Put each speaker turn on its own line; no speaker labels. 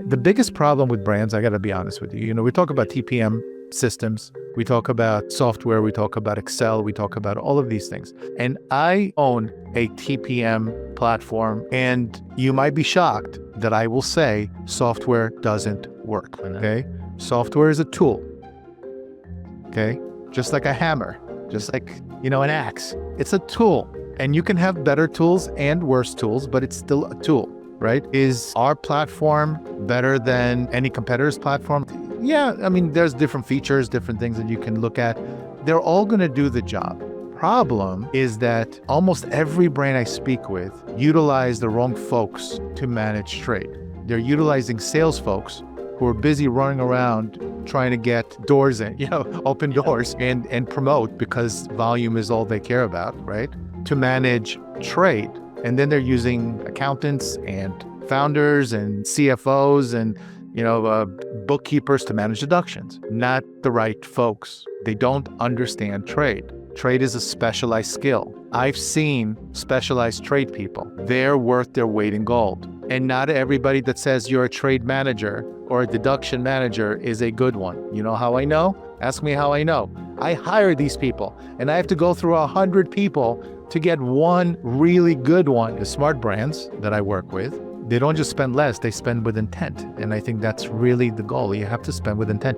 The biggest problem with brands, I got to be honest with you, we talk about TPM systems, we talk about software, we talk about Excel, we talk about all of these things. And I own a TPM platform, and you might be shocked that I will say software doesn't work, okay? Software is a tool, okay? Just like a hammer, just like, an axe. It's a tool, and you can have better tools and worse tools, but it's still a tool, right? Is our platform better than any competitor's platform? Yeah, there's different features, different things that you can look at. They're all going to do the job. Problem is that almost every brand I speak with utilize the wrong folks to manage trade. They're utilizing sales folks who are busy running around trying to get doors in, open doors and promote, because volume is all they care about, right? To manage trade. And then they're using accountants and founders and CFOs and bookkeepers to manage deductions. Not the right folks. They don't understand trade. Trade is a specialized skill. I've seen specialized trade people. They're worth their weight in gold. And not everybody that says you're a trade manager or a deduction manager is a good one. You know how I know? Ask me how I know. I hire these people, and I have to go through 100 people to get one really good one. The smart brands that I work with, they don't just spend less, they spend with intent. And I think that's really the goal. You have to spend with intent.